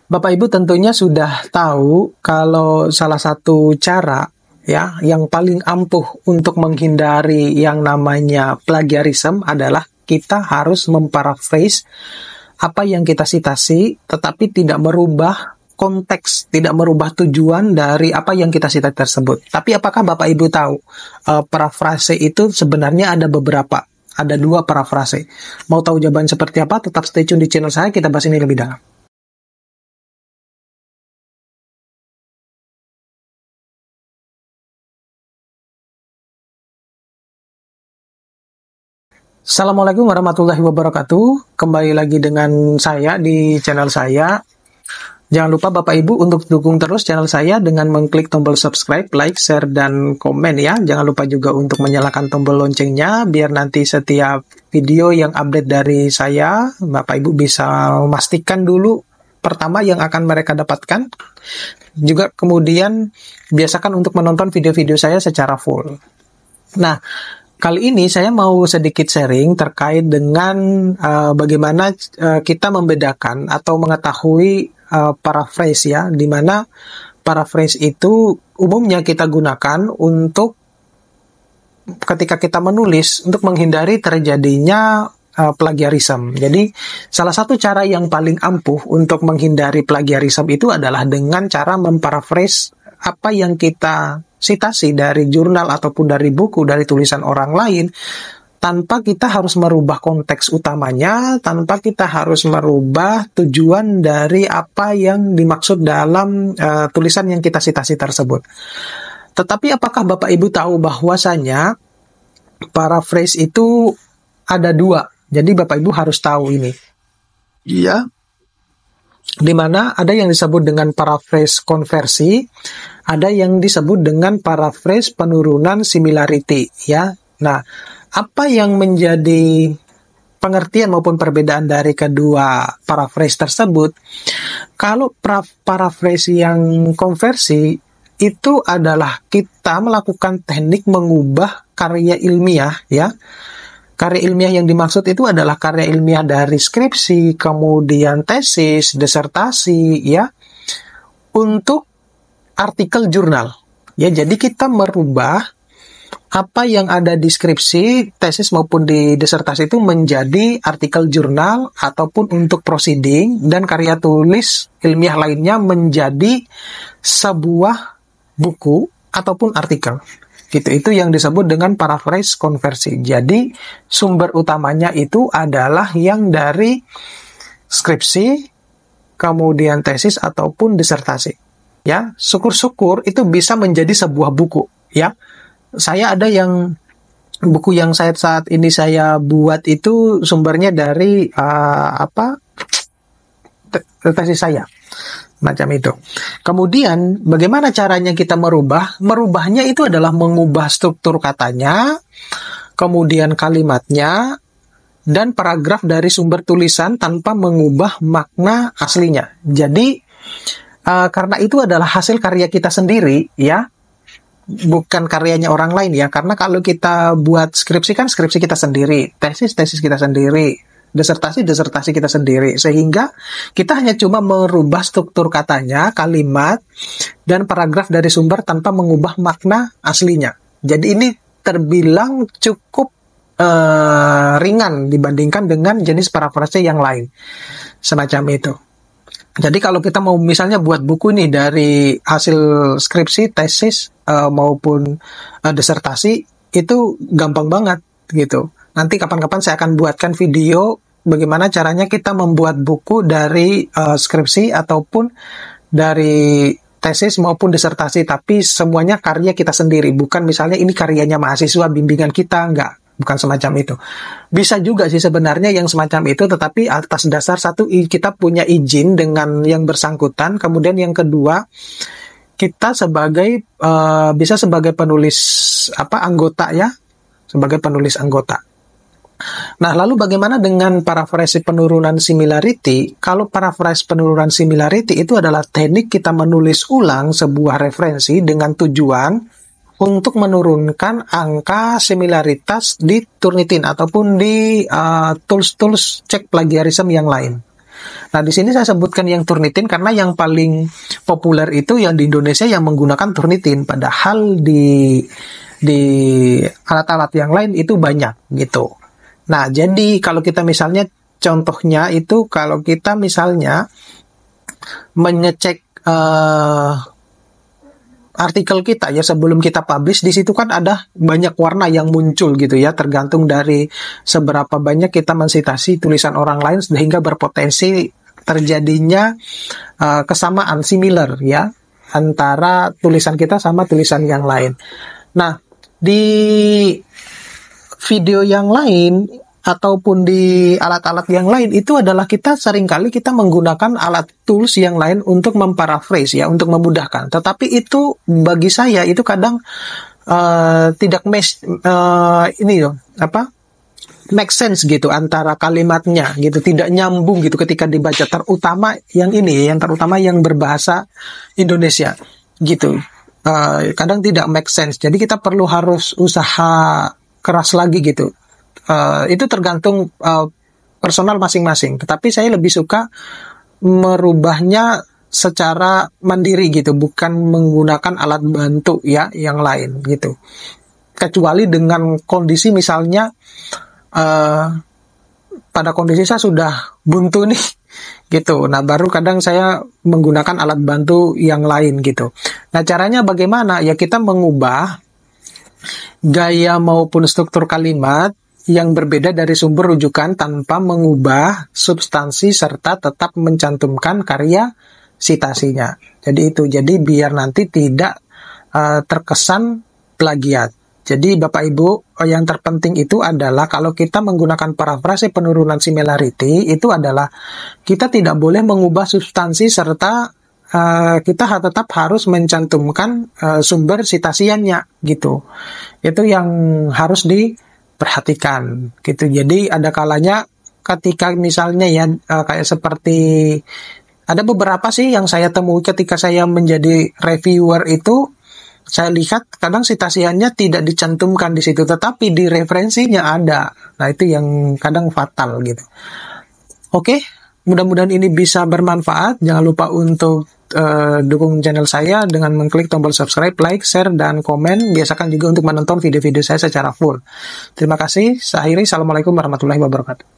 Bapak Ibu tentunya sudah tahu kalau salah satu cara ya yang paling ampuh untuk menghindari yang namanya plagiarisme adalah kita harus memparaphrase apa yang kita sitasi tetapi tidak merubah konteks, tidak merubah tujuan dari apa yang kita citasi tersebut. Tapi apakah Bapak Ibu tahu parafrase itu sebenarnya ada beberapa, ada dua parafrase. Mau tahu jawaban seperti apa? Tetap stay tune di channel saya, kita bahas ini lebih dalam. Assalamualaikum warahmatullahi wabarakatuh. Kembali lagi dengan saya di channel saya. Jangan lupa Bapak Ibu untuk dukung terus channel saya dengan mengklik tombol subscribe, like, share, dan komen ya. Jangan lupa juga untuk menyalakan tombol loncengnya biar nanti setiap video yang update dari saya, Bapak Ibu bisa memastikan dulu pertama yang akan mereka dapatkan. Juga kemudian biasakan untuk menonton video-video saya secara full. Nah, kali ini saya mau sedikit sharing terkait dengan bagaimana kita membedakan atau mengetahui paraphrase ya, di mana paraphrase itu umumnya kita gunakan untuk ketika kita menulis untuk menghindari terjadinya plagiarisme. Jadi salah satu cara yang paling ampuh untuk menghindari plagiarisme itu adalah dengan cara memparaphrase apa yang kita sitasi dari jurnal ataupun dari buku, dari tulisan orang lain, tanpa kita harus merubah konteks utamanya, tanpa kita harus merubah tujuan dari apa yang dimaksud dalam tulisan yang kita sitasi tersebut. Tetapi apakah Bapak Ibu tahu bahwasanya paraphrase itu ada dua? Jadi Bapak Ibu harus tahu ini. Iya. Di mana ada yang disebut dengan paraphrase konversi, ada yang disebut dengan paraphrase penurunan similarity ya. Nah, apa yang menjadi pengertian maupun perbedaan dari kedua paraphrase tersebut? Kalau paraphrase yang konversi itu adalah kita melakukan teknik mengubah karya ilmiah ya. Karya ilmiah yang dimaksud itu adalah karya ilmiah dari skripsi, kemudian tesis, disertasi, ya, untuk artikel jurnal. Ya, jadi kita merubah apa yang ada di skripsi, tesis maupun di disertasi itu menjadi artikel jurnal ataupun untuk proceeding, dan karya tulis ilmiah lainnya menjadi sebuah buku ataupun artikel. Gitu, itu yang disebut dengan paraphrase konversi. Jadi sumber utamanya itu adalah yang dari skripsi, kemudian tesis ataupun disertasi. Ya, syukur-syukur itu bisa menjadi sebuah buku. Ya, saya ada yang buku yang saat ini saya buat itu sumbernya dari tesis saya. Macam itu. Kemudian, bagaimana caranya kita merubah? Merubahnya itu adalah mengubah struktur katanya, kemudian kalimatnya, dan paragraf dari sumber tulisan tanpa mengubah makna aslinya. Jadi, karena itu adalah hasil karya kita sendiri, ya, bukan karyanya orang lain ya. Karena kalau kita buat skripsi kan skripsi kita sendiri, tesis kita sendiri, disertasi kita sendiri, sehingga kita hanya cuma merubah struktur katanya, kalimat, dan paragraf dari sumber tanpa mengubah makna aslinya. Jadi ini terbilang cukup ringan dibandingkan dengan jenis paraphrase yang lain, semacam itu. Jadi kalau kita mau misalnya buat buku nih dari hasil skripsi, tesis, maupun disertasi, itu gampang banget gitu. Nanti kapan-kapan saya akan buatkan video bagaimana caranya kita membuat buku dari skripsi ataupun dari tesis maupun disertasi, tapi semuanya karya kita sendiri, bukan misalnya ini karyanya mahasiswa bimbingan kita, enggak, bukan semacam itu. Bisa juga sih sebenarnya yang semacam itu, tetapi atas dasar satu, kita punya izin dengan yang bersangkutan, kemudian yang kedua, kita sebagai bisa sebagai penulis anggota ya, sebagai penulis anggota. Nah, lalu bagaimana dengan paraphrase penurunan similarity? Kalau paraphrase penurunan similarity itu adalah teknik kita menulis ulang sebuah referensi dengan tujuan untuk menurunkan angka similaritas di Turnitin ataupun di tools-tools cek plagiarisme yang lain. Nah, di sini saya sebutkan yang Turnitin karena yang paling populer itu yang di Indonesia yang menggunakan Turnitin, padahal di alat-alat yang lain itu banyak gitu. Nah, jadi kalau kita misalnya contohnya itu kalau kita misalnya mengecek artikel kita ya sebelum kita publish, di situ kan ada banyak warna yang muncul gitu ya, tergantung dari seberapa banyak kita mensitasi tulisan orang lain sehingga berpotensi terjadinya kesamaan similar ya antara tulisan kita sama tulisan yang lain. Nah, di video yang lain ataupun di alat-alat yang lain itu adalah kita seringkali kita menggunakan alat tools yang lain untuk memparaphrase ya, untuk memudahkan. Tetapi itu bagi saya itu kadang tidak make sense gitu antara kalimatnya gitu, tidak nyambung gitu ketika dibaca, terutama yang berbahasa Indonesia gitu. Kadang tidak make sense. Jadi kita perlu harus usaha keras lagi gitu. Itu tergantung personal masing-masing. Tetapi saya lebih suka merubahnya secara mandiri gitu, bukan menggunakan alat bantu ya yang lain gitu. Kecuali dengan kondisi misalnya pada kondisi saya sudah buntu nih gitu. Nah, baru kadang saya menggunakan alat bantu yang lain gitu. Nah, caranya bagaimana? Ya kita mengubah gaya maupun struktur kalimat yang berbeda dari sumber rujukan tanpa mengubah substansi serta tetap mencantumkan karya sitasinya. Jadi biar nanti tidak terkesan plagiat. Jadi Bapak Ibu, yang terpenting itu adalah kalau kita menggunakan parafrase penurunan similarity, itu adalah kita tidak boleh mengubah substansi serta kita tetap harus mencantumkan sumber sitasiannya gitu. Itu yang harus diperhatikan gitu. Jadi ada kalanya ketika misalnya ya kayak seperti ada beberapa sih yang saya temui ketika saya menjadi reviewer itu, saya lihat kadang sitasiannya tidak dicantumkan di situ, tetapi di referensinya ada. Nah, itu yang kadang fatal gitu. Oke, mudah-mudahan ini bisa bermanfaat. Jangan lupa untuk dukung channel saya dengan mengklik tombol subscribe, like, share, dan komen. Biasakan juga untuk menonton video-video saya secara full. Terima kasih. Saya akhiri. Assalamualaikum warahmatullahi wabarakatuh.